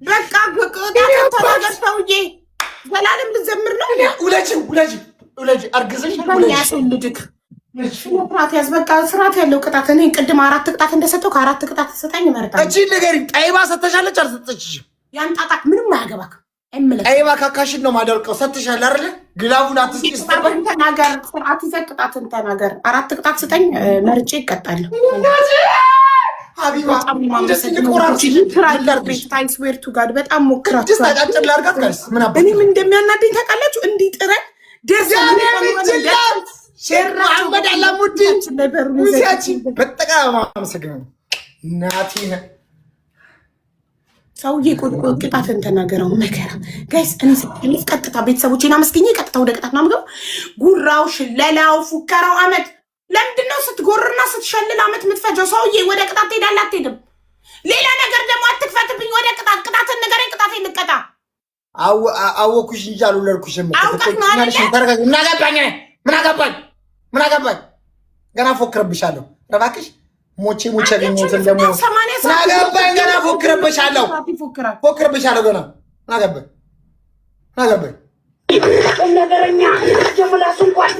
በቃ ተናገር ሰውዬ። ዘላለም ልዘምር ነው። ውለጅ አርግዘሽ ያስወልድክ ፍራት ያዝ። በቃ ስርዓት ያለው ቅጣት። እኔ ቅድም 4 ቅጣት እንደሰጠው ከ4 ቅጣት ተሰጣኝ እመርጣለሁ። እቺ ነገር ጠይባ ሰተሻለች አልሰጠችሽም? ያንጣጣክ ምንም አያገባክ። ጠይባ ካካሽን ነው ማደርቀው። ሰተሻል አይደል? ግላቡን አትስቂስ። ተናገር፣ ስርዓት ይዘህ ቅጣትን ተናገር። 4 ቅጣት ስጠኝ መርጬ ይቀጣለሁ። ሀቢባ በጣም ሞክራችሁ እኔም እንደሚያናደኝ ታውቃላችሁ። እንዲህ ጥረን ሰውዬ ቅጣትን ተናገረው። መከራ ጋይስ እኔ ስልፍ ቀጥታ ቤተሰቦቼን አመስግኜ ቀጥታ ወደ ቅጣት ነው የምገባው። ጉራው፣ ሽለላው፣ ፉከራው አመት ለምንድነው ስትጎርና ስትሸልል አመት የምትፈጀው? ሰውዬ ወደ ቅጣት ትሄዳለህ አትሄድም? ሌላ ነገር ደግሞ አትክፈትብኝ። ወደ ቅጣትን ንገረኝ። ቅጣቴን ልቀጣ። አወኩሽ እንጂ አልወለድኩሽም። ምን አገባኝ? ገና ፎክርብሻለሁ። እባክሽ ሞቼ ሞትን ደግሞ ምን አገባኝ? ገና ፎክርብሻለሁ ገና ምን አገባኝ? ነገረኛ ጀምላስ እንኳን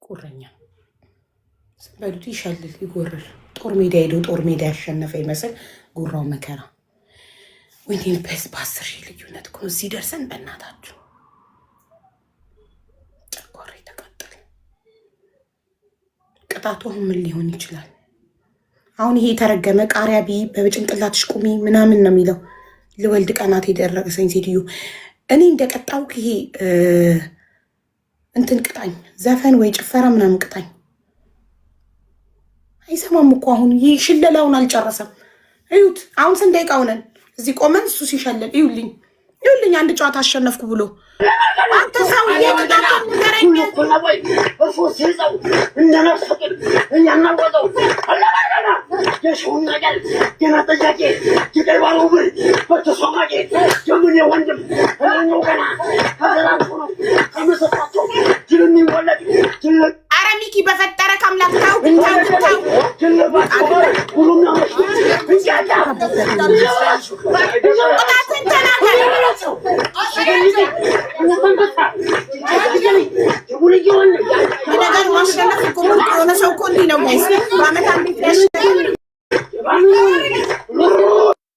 ቁረኛ በሉት ይሸልል ይጎርር። ጦር ሜዳ ሄዶ ጦር ሜዳ ያሸነፈ ይመስል ጉራው መከራ። ወይኔ በ10 ሺህ ልዩነት እኮ እዚህ ደርሰን በእናታችሁ ጨጓራ ተቃጠለ። ቅጣቱ ምን ሊሆን ይችላል? አሁን ይሄ የተረገመ ቃሪያ በጭንቅላትሽ ቁሚ ምናምን ነው የሚለው። ልወልድ ቀናት የደረሰኝ ሴትዮ እኔ እንደቀጣው ይሄ እንትን ቅጣኝ፣ ዘፈን ወይ ጭፈራ ምናምን ቅጣኝ። አይሰማም እኮ አሁን ይህ ሽለላውን አልጨረሰም። እዩት አሁን ስንት ደቂቃ ሆነን እዚህ ቆመን እሱ ሲሸለል እዩልኝ። አንድ ጨዋታ አሸነፍኩ ብሎ አንተ ሰው የቅጣቱን ንገረኝ። ኧረ ሚኪ በፈጠረ ካምላክ ታው ቅጣትን ተናገር። ነገር ማሸነፍ እኮ የሆነ ሰው እኮ እንዲህ ነው ጋይስ። በአመት አንዴ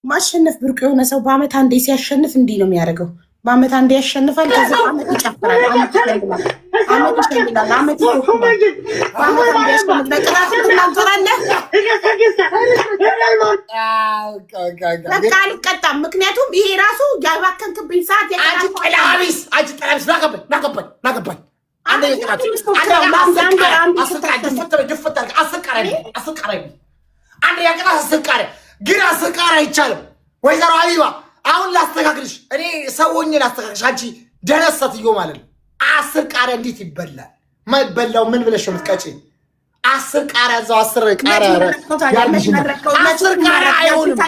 ማሸነፍ ብርቅ የሆነ ሰው በአመት አንዴ ሲያሸንፍ እንዲህ ነው የሚያደርገው። በአመት አንዴ ያሸንፋል፣ ከዛ አመት ይጨፍራል፣ አመት ይሸልላል፣ አመት ይፎክራል። በአመት አንዴ ያሸንፍ በቅጣት ትናገራለህ። በቃ አልቀጣም። ምክንያቱም ይሄ ራሱ ያባከንክብኝ ሰዓት የቀላቢስ ናገባኝ አንድ ግን 10 ቃሪ አይቻልም። ወይዘሮ ሀቢባ አሁን ላስተካክልሽ፣ እኔ ሰውኝ ላስተካክልሽ። አንቺ ደነሰትዮ ማለት ነው። 10 ቃሪ እንዴት ይበላል? ማይበላው ምን ብለሽ ነው የምትቀጪ? 10 ቃሪ ያዛው 10 ቃሪ 10 ቃሪ አይሆንም።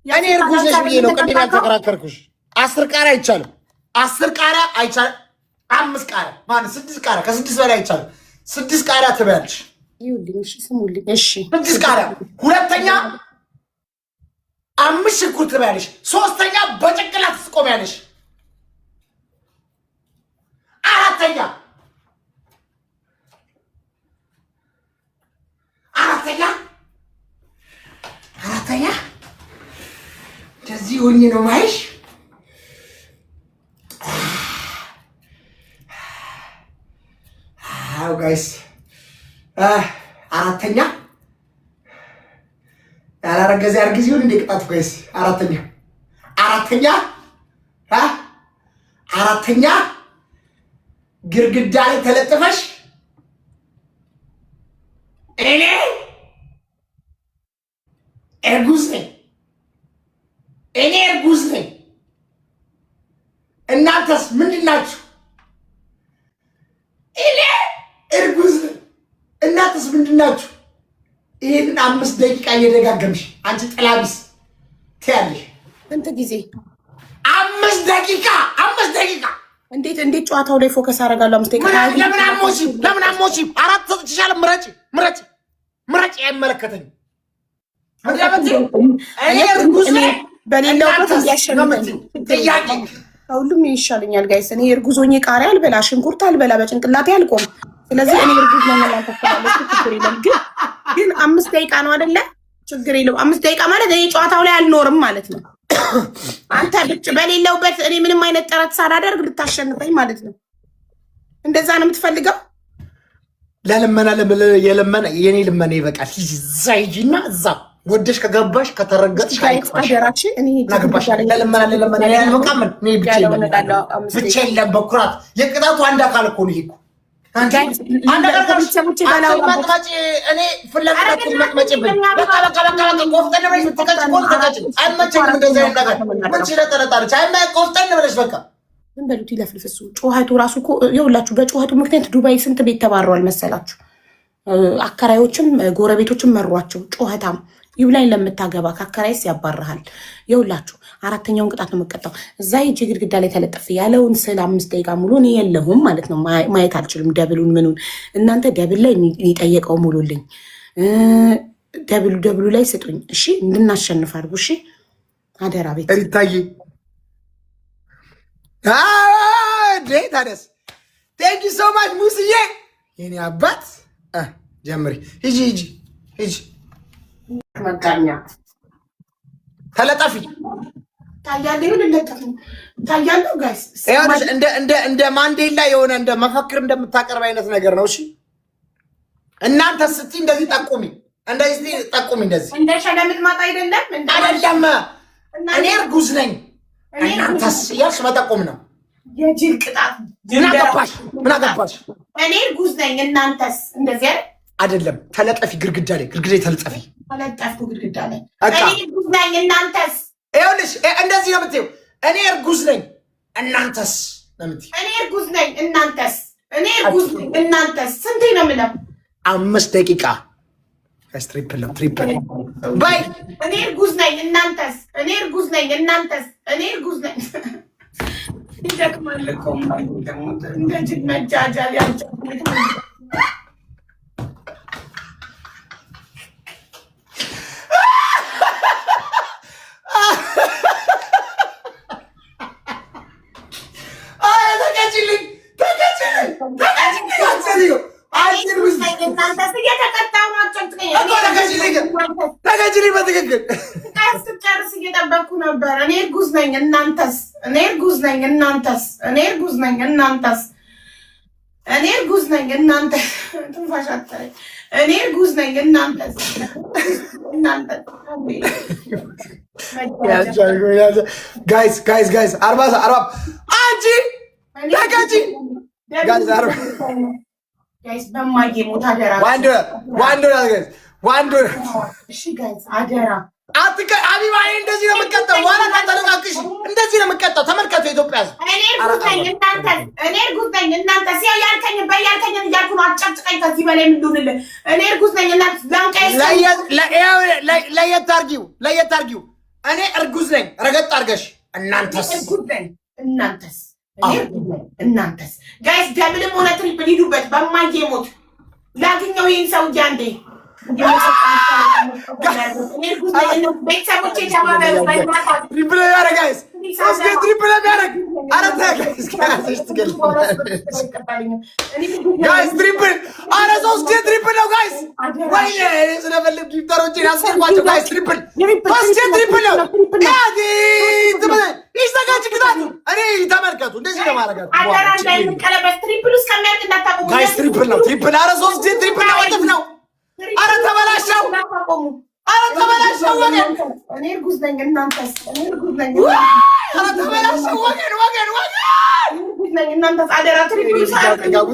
እኔ እርጉዝ ነሽ ብዬ ነው ቅድም ያልተከራከርኩሽ። 10 ቃሪ አይቻልም። 10 ቃሪ አይቻልም። 5 ቃሪ ማለት 6 ቃሪ ከ6 በላይ አይቻልም። 6 ቃሪ ትበያለሽ። ይውልኝ እሺ፣ ስሙልኝ እሺ። 6 ቃሪ ሁለተኛ 5 ሽንኩርት ትበያለሽ። ሶስተኛ በጭንቅላት ትቆሚያለሽ። አራተኛ እንደዚህ ሆኜ ነው ማይሽ። አዎ ጋይስ፣ አራተኛ ያላረገዘ ያርግዝ ይሁን እንደ ቅጣቱ ጋይስ። አራተኛ ግርግዳ ላይ ተለጥፈሽ እኔ እርጉዝ ነኝ፣ እናንተስ ምንድን ናችሁ? እኔ እርጉዝ ነኝ፣ እናንተስ ምንድን ናችሁ? ይሄን 5 ደቂቃ እየደጋገምሽ አንቺ ጥላቢስ ትያለሽ። እንት ጊዜ 5 ደቂቃ እንዴት ጨዋታው ላይ ፎከስ አደርጋለሁ። 5 ደቂቃ ለምን አሞሺ 4 ሰጥቼሻለሁ። ምረጭ አይመለከተኝም። እኔ እርጉዝ ነኝ በሌለውበት እንዲያሸንፈኝ ጥያቄ ሁሉም ይሻለኛል ጋይስ። እኔ እርጉዞኝ ቃሪያ አልበላ፣ ሽንኩርት አልበላ፣ በጭንቅላቴ አልቆም። ስለዚህ እኔ እርጉዝ ነኝ ማለት ተፈላልኩ። ችግር የለም ግን 5 ደቂቃ ነው አይደለ? ችግር የለም 5 ደቂቃ ማለት እኔ ጨዋታው ላይ አልኖርም ማለት ነው። አንተ ብቻ በሌለውበት እኔ ምንም አይነት ጥረት ሳላደርግ ልታሸንፈኝ ማለት ነው። እንደዛ ነው የምትፈልገው? ለልመና የለመና የኔ ልመና ይበቃል። እዛ ሂጂና እዛ ወደሽ ከገባሽ ከተረገጥሽ አደራሽ እኔ ናገባሽ ለለመና ያልበቃምን እኔ ብቻዬን ለበኩራት የቅጣቱ አንድ አካል እኮ ነው ይሄ እኮ አንድ አካል ማጥማጭ እኔ ፍለቀት መጥመጭብኝ በቃ ቆፍጠን ብለሽ ብትቀጭ ቆፍጠን አይመቸኝም። እንደዚህ አይነት ነገር ምን ስለተረጣለች አይማ ቆፍጠን ብለሽ በቃ ምን በሉት ይለፍልፍ። እሱ ጩኸቱ ራሱ እኮ ይኸውላችሁ፣ በጩኸቱ ምክንያት ዱባይ ስንት ቤት ተባረዋል መሰላችሁ? አከራዮችም ጎረቤቶችም መሯቸው። ጩኸታም ይብላኝ ለምታገባ ከአከራይስ ያባርሃል። ይኸውላችሁ 4ኛውን ቅጣት ነው የምቀጣው። እዛ ሂጅ ግድግዳ ላይ ተለጠፍ ያለውን ስለ 5 ደቂቃ ሙሉ እኔ የለሁም ማለት ነው፣ ማየት አልችልም። ደብሉን ምኑን እናንተ ደብል ላይ የሚጠየቀው ሙሉልኝ፣ ደብሉ ላይ ስጡኝ። እሺ እንድናሸንፍ አድርጉ። እሺ አደራ ቤት ይታይ ታደስ ቴንክ ዩ ሶ ማች ሙስዬ የኔ አባት ጀምሪ። ሂጂ መጋኛ ተለጠፊ ታያለሁ ጋይስ። እንደ ማንዴላ የሆነ እንደ መፈክር እንደምታቀርብ አይነት ነገር ነው። እሺ እናንተ ስትይ እንደዚህ ጠቁሚ፣ እንደዚህ እንደ ሸለምጥማጥ አይደለም። እኔ እርጉዝ ነኝ እናንተስ እያልሽ መጠቆም ነው። የጅል ቅጣት ምን አገባሽ? እኔ እርጉዝ ነኝ እናንተስ እንደዚህ አይደለም። ተለጠፊ ግድግዳ ላይ ተለጠፊ። ተለጠፍኩ ግድግዳ ላይ እኔ እርጉዝ ነኝ እናንተስ። ይኸውልሽ እንደዚህ ነው የምትይው። እኔ እርጉዝ ነኝ እናንተስ ነው የምትይው። እኔ እርጉዝ ነኝ እናንተስ። ስንቴ ነው የምለው? 5 ደቂቃ ትሪፕል ባይ። እኔ እርጉዝ ነኝ እናንተስ። ይደክማል እኮ እንደ ጅል መጃጃል ያልቻል ጨርስ እየጠበቅኩ ነበር። እኔ እርጉዝ ነኝ እናንተስ። ትንፋሽ አጠረኝ። እኔ እርጉዝ ነኝ እናንተስ። ጋይስ 40 አንቺ ጋይስ በማዬ ሞት አደራ። ዋንዶር እሺ ጋይስ አደራ አቢባ እንደዚህ ነው የምትቀጣው። ዋላ ታጠለቃቅሽ እንደዚህ ነው የምትቀጣው። ተመልከቱ የኢትዮጵያ ሕዝብ እኔ እርጉዝ ነኝ እናንተስ። ያው ያልከኝ እያልኩ ነው። አጨቅጭቀኝ ከዚህ በላይ ምን ልሁንልህ? እኔ እርጉዝ ነኝ እናንተስ። ለየት አድርጊው። እኔ እርጉዝ ነኝ ረገጥ አድርገሽ እናንተስ። እናንተስ ጋይስ ደብልም ሆነ ትሪፕል ሂዱበት። በማዬ ሞት ላግኘው ይህን ሰውዬ አንዴ። ቤተሰቦቼ ትሪፕል ያደርጋይስ ትሪፕል ያደርግ ጋይስ ትሪፕል አረ 3 ትሪፕል ነው ጋይስ። ወይ ስለፈልግ ጊፍተሮችን አስቀርባቸው ጋይስ። ትሪፕል 3 ትሪፕል ነው ይስተጋጭ ግዛት። እኔ ተመልከቱ እንደዚህ ነው ማረጋት ጋይስ። ትሪፕል ነው ትሪፕል አረ 3 ትሪፕል ነው ወጥፍ ነው። አረ ተበላሸው ወገን። እኔ እርጉዝ ነኝ እናንተስ። አረ ተበላሸው ወገን እናንተስ። አደራ ትሪፕል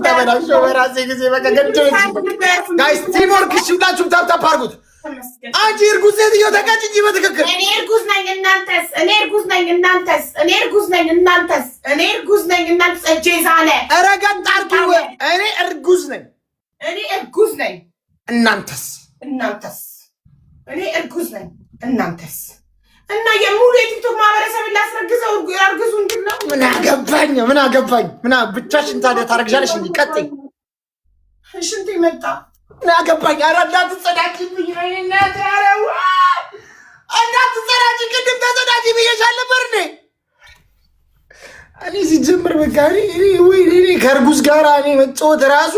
ተበላሸው በራሴ ጊዜ በቃ ገደለች ጋይስ። ቲምወርክ እሺ፣ ሁላችሁም ታፕ አድርጉት። አንቺ እርጉዝ ሴትዮ ተቀጭ እንጂ በትክክል እኔ እርጉዝ ነኝ እናንተስ። እጄ ዛለ። ኧረ ገጥ አድርጊው። እኔ እርጉዝ ነኝ እናንተስ እኔ እርጉዝ ነኝ። እናንተስ? እና የሙሉ የቲክቶክ ማህበረሰብ ላስረግዘው አርግዙ እንድን ነው። ምን አገባኝ? ብቻሽን ታዲያ ታረግዣለሽ እንዴ? ቀጥይ። ሽንት መጣ። ምን አገባኝ? ኧረ እንዳትጸዳጅብኝ እናት። ኧረ እንዳትጸዳጅ፣ ቅድም ተጸዳጅ ብዬሻል ነበር እንዴ? እኔ ሲጀምር በቃ እኔ ከእርጉዝ ጋር እኔ መጫወት ራሱ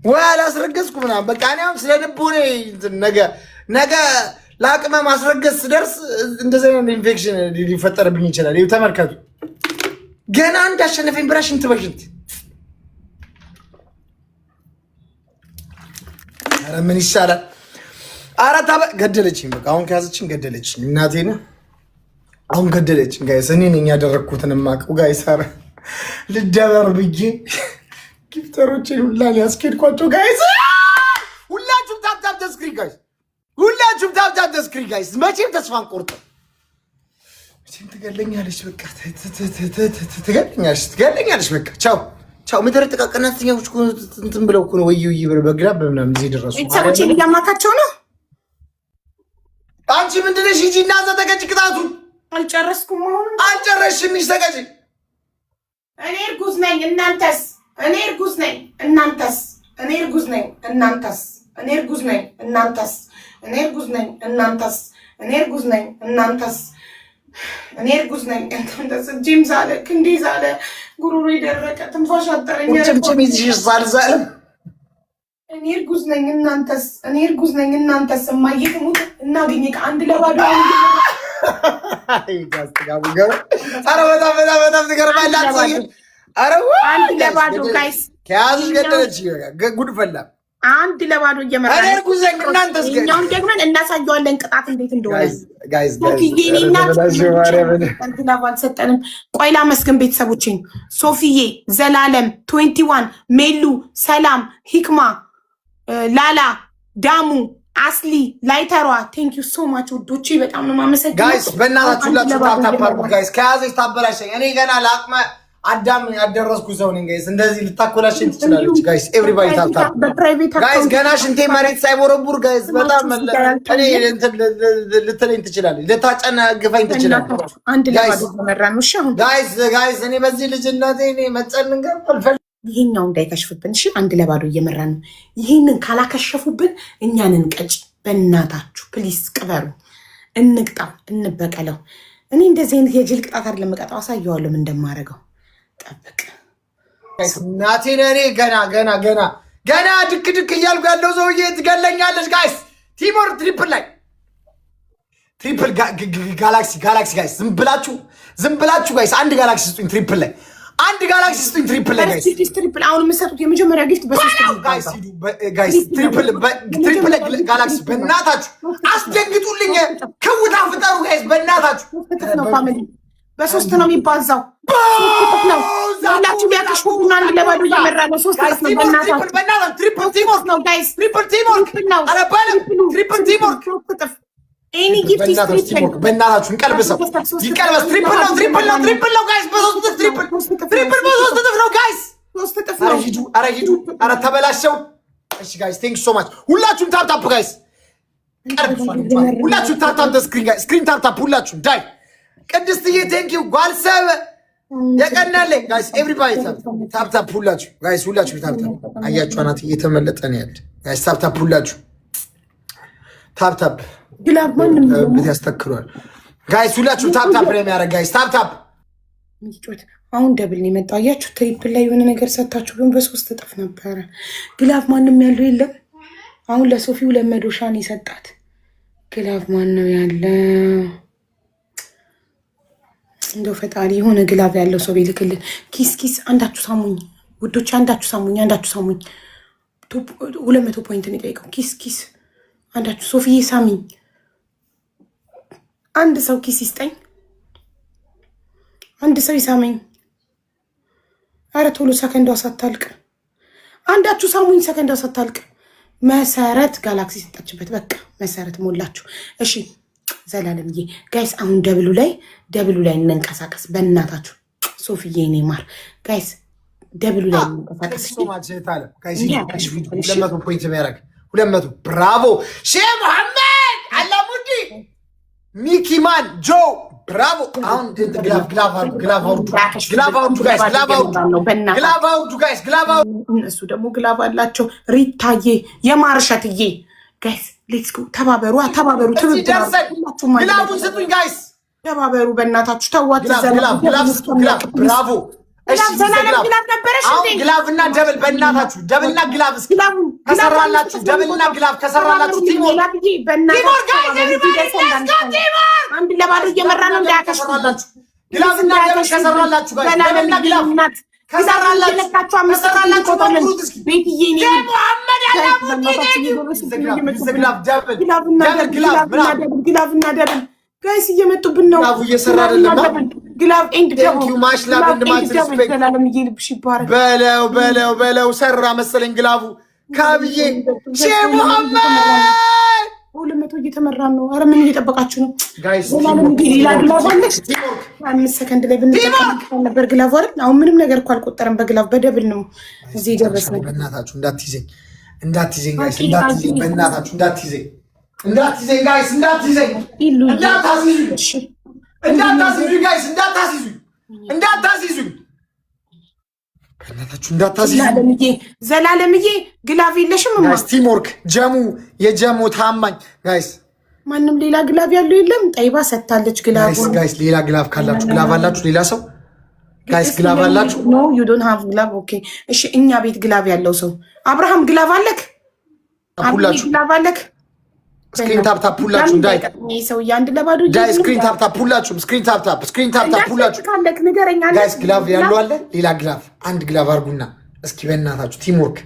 ወይ አላስረገዝኩ ምናምን በቃ እኔ አሁን ስለ ልቦኔ ነገ ለአቅመ ማስረገዝ ስደርስ እንደዚህ አይነት ኢንፌክሽን ሊፈጠርብኝ ይችላል። ተመልከቱ፣ ገና አንድ አሸነፈኝ ብላ ሽንት በሽንት። ኧረ ምን ይሻላል? ኧረ ገደለችኝ። በቃ አሁን ከያዘችኝ ገደለችኝ። እናቴን አሁን ገደለችኝ። ጋይስ እኔ ነኝ ያደረግኩትን የማውቀው ጋይስ። ኧረ ልደበር ብዬ ጊፍተሮችን ሁላ ሊያስኬድኳቸው ጋይስ። ሁላችሁም ታፕታፕ ተስክሪ ጋይስ፣ ሁላችሁም ታፕታፕ ተስክሪ ጋይስ። መቼም ተስፋ አንቆርጥም። መቼም ትገለኛለች። በቃ ትገለኛለች። በቃ ቻው። ምድር ጥቃቅና አነስተኛዎች እንትን ብለው እኮ ነው ወይ ብለው በግራ በምናምን እዚህ ደረሱ። ቤተሰቦቼ እያማካቸው ነው። አንቺ ምንድን ነሽ? ሂጂ እና እዛ ተቀጭ። ቅጣቱን አልጨረስኩም። አሁን አልጨረስሽም። ሂጂ ተቀጭ። እኔ እርጉዝ ነኝ። እናንተስ? እኔ እርጉዝ ነኝ። እናንተስ? እኔ እርጉዝ ነኝ። እናንተስ? እኔ እርጉዝ ነኝ። እናንተስ? እኔ እርጉዝ ነኝ። እናንተስ? እኔ እርጉዝ ነኝ። እናንተስ? እኔ እርጉዝ ነኝ። እናንተስ? እጄም ዛለ፣ ክንዴ ዛለ፣ ጉሮሮ ደረቀ፣ ትንፋሽ አጠረኝ። ጭምጭም ይዝሽ ዛልዛል። እኔ እርጉዝ ነኝ። እናንተስ? እኔ እርጉዝ ነኝ። እናንተስ? እማዬ ትሙት እናገኘ ከአንድ ለባዶ ኧረ በጣም ትገርማላችሁ። አንድ ለባዶ ጋይስ ከያዝሽ ገደለች። ጉድ ፈላ። አንድ ለባዶ እየመራ እኛውን ደግመን እናሳየዋለን ቅጣት እንዴት እንደሆነ። አልሰጠንም። ቆይ ላመስግን ቤተሰቦቼን። ሶፊዬ፣ ዘላለም፣ 21 ሜሉ፣ ሰላም፣ ሂክማ፣ ላላ፣ ዳሙ፣ አስሊ፣ ላይተሯ ቴንክ ዩ ሶ ማች ውዶቼ፣ በጣም ነው የማመሰግነው ጋይስ። በእናታችሁ ሁላችሁ ታፕታፕ ጋይስ። ከያዘች ታበላሸኝ። እኔ ገና ለአቅመ አዳም ያደረስኩ ሰው ነኝ ጋይስ። እንደዚህ ልታኮላሽኝ ትችላለች ጋይስ። ኤቭሪባዲ ታፕታፕ ጋይስ። ገና ሽንቴ መሬት ሳይቦረቡር ጋይስ። በጣም እኔ እንትን ልትለኝ ትችላለች፣ ልታጨናግፈኝ ትችላለች ጋይስ። እኔ በዚህ ልጅነቴ እኔ መጨንገር አልፈልግም። ይሄኛው እንዳይከሽፍብን እሺ። አንድ ለባዶ እየመራ ነው። ይሄንን ካላከሸፉብን እኛንን ቀጭ። በእናታችሁ ፕሊስ ቅበሩ፣ እንቅጣው፣ እንበቀለው። እኔ እንደዚህ አይነት የጅል ቅጣት አይደለም የምቀጣው፣ አሳየዋለሁ ምን እንደማደርገው። ጠብቅ እናቴን። እኔ ገና ድክ እያልኩ ያለው ሰውዬ ትገለኛለች ጋይስ። ቲሞር ትሪፕል ላይ ትሪፕል ጋላክሲ ጋይስ። ዝም ብላችሁ ጋይስ አንድ ጋላክሲ ስጡኝ ትሪፕል ላይ አንድ ጋላክሲ ስጡኝ ትሪፕል ላይ ጋይስ። ትሪፕል አሁን የምሰጡት የመጀመሪያ ጊፍት በሶስት ጋይስ ትሪፕል ጋላክሲ በእናታችሁ አስደንግጡልኝ። ክውታ ፍጠሩ ጋይስ በእናታችሁ። በሶስት ነው የሚባዛው። ነው ሁላችሁ ቢያከሽፉና አንድ ለባዶ እየመራ ነው። ሶስት ነው በእናታችሁ። ትሪፕል ቲምወርክ ነው ጋይስ። ትሪፕል ቲምወርክ ነው። ኧረ ባለ ትሪፕል ቲምወርክ ኤኒ ጊፍት ኢዝ ትሪፕል። በእናታችሁ እንቀልብሰው ይቀልበስ። ትሪፕል ነው ጋይስ። በሶስት ትሪፕል በሶስት እጥፍ ነው ጋይስ። ሶስት እጥፍ ነው። ኧረ ሂዱ። ኧረ ተበላሸው። እሺ ጋይስ ቴንክ ዩ ሶ ማች። ሁላችሁም ታፕታፕ ጋይስ። ሁላችሁም ታፕታፕ ስክሪን ጋይስ። ስክሪን ታፕታፕ ሁላችሁም ዳይ። ቅድስትዬ ቴንክ ዩ ጓልሰብ የቀናለኝ ጋይስ። ኤቭሪባዲ ታፕታፕ ሁላችሁ ጋይስ። ሁላችሁ ታፕታፕ አያችሁ። አናት እየተመለጠ ነው ያለ ጋይስ። ታፕታፕ ሁላችሁ ታፕታፕ ግላብ ማንም ያስተክሯል ጋይስ። ሁላችሁ ታፕታፕ ነው የሚያደርግ ጋይስ። ታፕታፕ አሁን ደብል ነው የመጣው። አያችሁ ትሪፕል ላይ የሆነ ነገር ሰጣችሁ፣ ግን በሶስት እጥፍ ነበረ። ግላብ ማንም ያለው የለም። አሁን ለሶፊው ለመዶሻን የሰጣት ግላብ ማን ነው ያለው? እንደው ፈጣሪ የሆነ ግላብ ያለው ሰው ቢልክልን። ኪስ አንዳችሁ ሳሙኝ ውዶች፣ አንዳችሁ ሳሙኝ። 200 ፖይንት ነው የጠየቀው። ኪስ አንዳችሁ ሶፊዬ ሳሚኝ። አንድ ሰው ኪስ ይስጠኝ። አንድ ሰው ይሳመኝ። አረ ቶሎ ሰከንዷ ሳታልቅ አንዳችሁ ሳሙኝ። ሰከንዷ ሳታልቅ መሰረት ጋላክሲ ሰጣችበት። በቃ መሰረት ሞላችሁ። እሺ ዘላለምዬ ጋይስ፣ አሁን ደብሉ ላይ እንንቀሳቀስ በእናታችሁ። ሶፊዬ እኔ ማር ጋይስ፣ ደብሉ ላይ እንንቀሳቀስ። 200 ብራቮ ሼህ መሐመድ አላሙዲ ሚኪማን ጆ ብራቮ። አሁን ግላቭ እነሱ ደግሞ ግላቭ አላቸው። ሪታዬ የማርሸትዬ ጋይስ ሌትስ ጎ ተባበሩ፣ ግላቡን ስጡኝ ጋይስ፣ ተባበሩ በእናታችሁ ተዋት። ብራቮ ግላቭና ደብል በእናታችሁ ደብልና ግላቭ ከሰራላችሁ ደብልና ግላቭ ከሰራላችሁ ቲሞር አንድ ለባዶ እየመራ ነው። እንዳያከሽላችሁ ግላቭና ደብል ከሰራላችሁ ደብልና ግላቭ ግላቭና ደብል ጋይስ እየመጡብን ነው። ግላቭ እየሰራ አይደለም። ግላቭ ኤንድ ደብል ማሽላብ ኤንድ ማስሪስፔክት በለው ሰራ መሰለኝ ግላቭ ካብዬ ሼህ መሐመድ 200 እየተመራን ነው። አረ ምን እየጠበቃችሁ ነው ጋይስ? 5 ሰከንድ ላይ ብንጠቀም ነበር ግላቭ አይደል? አሁን ምንም ነገር እኮ አልቆጠረም። በግላቭ በደብል ነው እዚህ ደረስነው። በእናታችሁ እንዳትይዘኝ ጋይስ፣ እንዳትይዘኝ በእናታችሁ እንዳትይዘኝ ጋይስ፣ እንዳትይዘኝ ጋይስ፣ እንዳታስይዙኝ በእናታችሁ እንዳታስይዙኝ። ዘላለምዬ ግላቭ የለሽም ጋይስ? ቲምወርክ ጀሙ የጀሙ ታማኝ ጋይስ፣ ማንም ሌላ ግላቭ ያለው የለም። ጠይባ ሰጥታለች ግላቭ ጋይስ። ሌላ ግላቭ ካላችሁ ግላቭ አላችሁ? ሌላ ሰው ጋይስ ግላቭ አላችሁ? ኖ ዩ ዶንት ሃቭ ግላቭ። ኦኬ እሺ፣ እኛ ቤት ግላቭ ያለው ሰው አብርሃም ግላቭ አለክ? ግላቭ አለክ? ስክሪን ታፕ ታፕ ሁላችሁ እንዳይ ሰው ያንድ ለባዶ ጋይስ፣ ስክሪን ታፕ ታፕ ሁላችሁ ስክሪን ታፕ ታፕ ሁላችሁ ካለክ ንገረኛ ጋይስ። ግላቭ ያለው አለ? ሌላ ግላቭ አንድ ግላቭ አርጉና እስኪ በእናታችሁ ቲምወርክ